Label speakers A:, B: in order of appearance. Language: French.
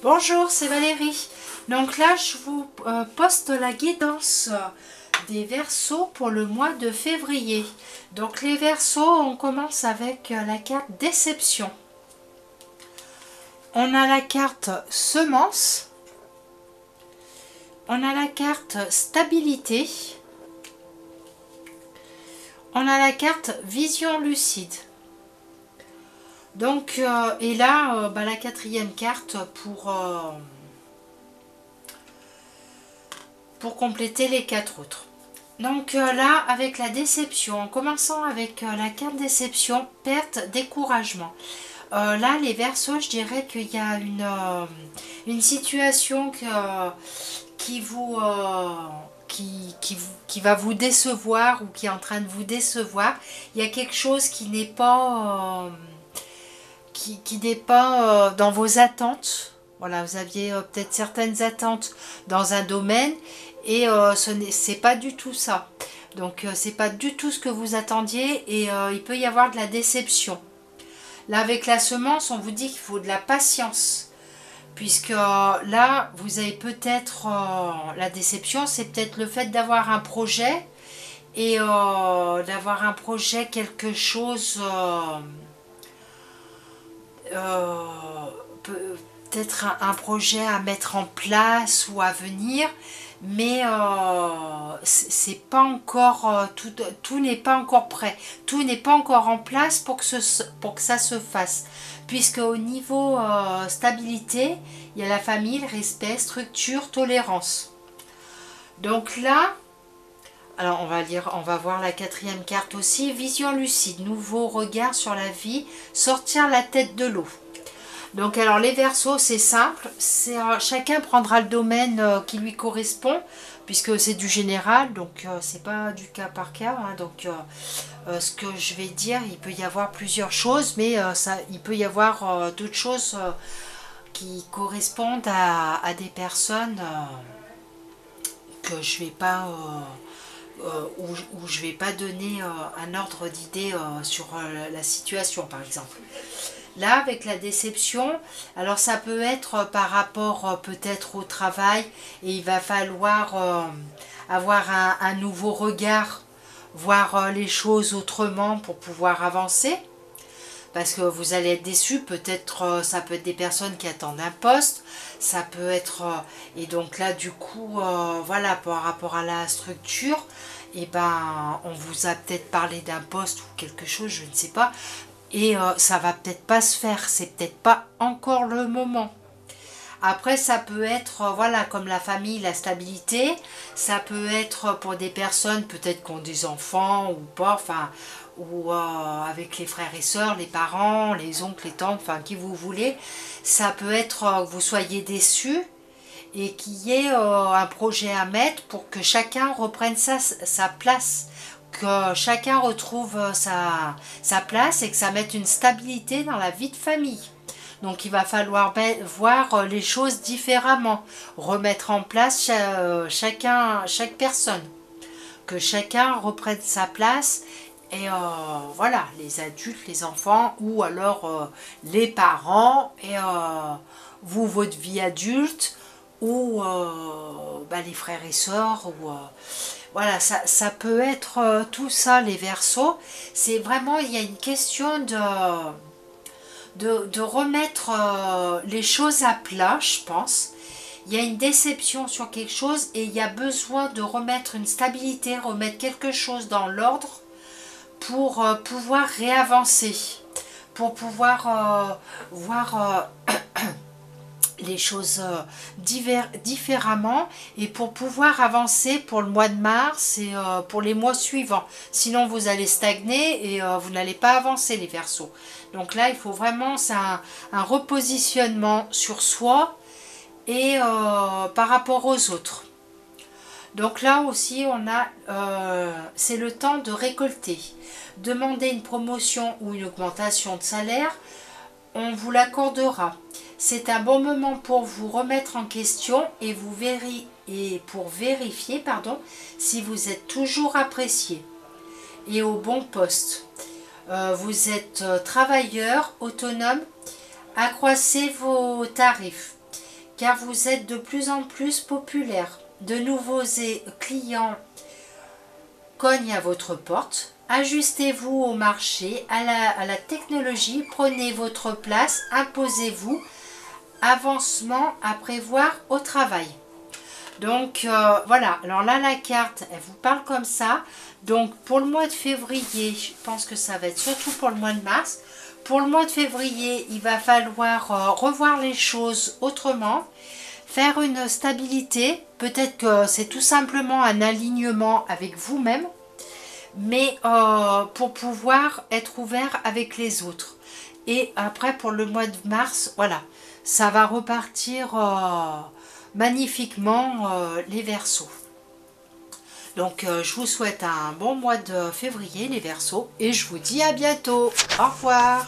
A: Bonjour, c'est Valérie. Donc là, je vous poste la guidance des Verseaux pour le mois de février. Donc les Verseaux, on commence avec la carte Déception. On a la carte Semence. On a la carte Stabilité. On a la carte Vision lucide. Donc, et là, la quatrième carte pour compléter les quatre autres. Donc là, avec la déception, en commençant avec la carte déception, perte, découragement. Là, les Verseaux, je dirais qu'il y a une situation qui va vous décevoir ou qui est en train de vous décevoir. Il y a quelque chose qui n'est pas dans vos attentes. Voilà, vous aviez peut-être certaines attentes dans un domaine et c'est pas du tout ça. Donc c'est pas du tout ce que vous attendiez et il peut y avoir de la déception. Là avec la semence, on vous dit qu'il faut de la patience. Puisque là, vous avez peut-être la déception, c'est peut-être le fait d'avoir un projet et d'avoir un projet, quelque chose peut-être un projet à mettre en place ou à venir, mais c'est pas encore tout n'est pas encore prêt, tout n'est pas encore en place pour que ça se fasse, puisque au niveau stabilité, il y a la famille, le respect, structure, tolérance. Donc là, alors on va voir la quatrième carte aussi, vision lucide, nouveau regard sur la vie, sortir la tête de l'eau. Donc alors les Verseaux, c'est simple, chacun prendra le domaine qui lui correspond, puisque c'est du général, donc c'est pas du cas par cas. Donc ce que je vais dire, il peut y avoir plusieurs choses, mais il peut y avoir d'autres choses qui correspondent à des personnes que je vais pas où je vais pas donner un ordre d'idée sur la situation, par exemple. Là, avec la déception, alors ça peut être par rapport peut-être au travail et il va falloir avoir un nouveau regard, voir les choses autrement pour pouvoir avancer. Parce que vous allez être déçu, peut-être ça peut être des personnes qui attendent un poste, ça peut être... et donc là, du coup, voilà, par rapport à la structure, et ben, on vous a peut-être parlé d'un poste ou quelque chose, je ne sais pas, et ça va peut-être pas se faire, c'est peut-être pas encore le moment. Après, ça peut être, voilà, comme la famille, la stabilité, ça peut être pour des personnes peut-être qui ont des enfants ou pas, enfin, ou avec les frères et sœurs, les parents, les oncles, les tantes, enfin, qui vous voulez. Ça peut être que vous soyez déçus et qu'il y ait un projet à mettre pour que chacun reprenne sa place, que chacun retrouve sa place et que ça mette une stabilité dans la vie de famille. Donc il va falloir voir les choses différemment, remettre en place chaque personne, que chacun reprenne sa place et voilà, les adultes, les enfants ou alors les parents et vous, votre vie adulte ou les frères et sœurs ou voilà, ça peut être tout ça, les Verseaux. C'est vraiment, il y a une question de remettre les choses à plat, je pense. Il y a une déception sur quelque chose et il y a besoin de remettre une stabilité, remettre quelque chose dans l'ordre pour pouvoir réavancer, pour pouvoir voir les choses différemment et pour pouvoir avancer pour le mois de mars et pour les mois suivants. Sinon vous allez stagner et vous n'allez pas avancer, les Verseaux. Donc là il faut vraiment, c'est un repositionnement sur soi et par rapport aux autres. Donc là aussi on a c'est le temps de récolter. Demander une promotion ou une augmentation de salaire, on vous l'accordera. C'est un bon moment pour vous remettre en question et pour vérifier si vous êtes toujours apprécié et au bon poste. Vous êtes travailleur, autonome, accroissez vos tarifs. car vous êtes de plus en plus populaire. De nouveaux clients cognent à votre porte. Ajustez-vous au marché, à la technologie, prenez votre place, imposez-vous. Avancement à prévoir au travail. Donc voilà, alors là la carte, elle vous parle comme ça. Donc pour le mois de février, je pense que ça va être surtout pour le mois de mars. Pour le mois de février, il va falloir revoir les choses autrement, faire une stabilité. Peut-être que c'est tout simplement un alignement avec vous-même, mais pour pouvoir être ouvert avec les autres. Et après pour le mois de mars, voilà, ça va repartir magnifiquement les Verseaux. Donc je vous souhaite un bon mois de février les Verseaux et je vous dis à bientôt. Au revoir.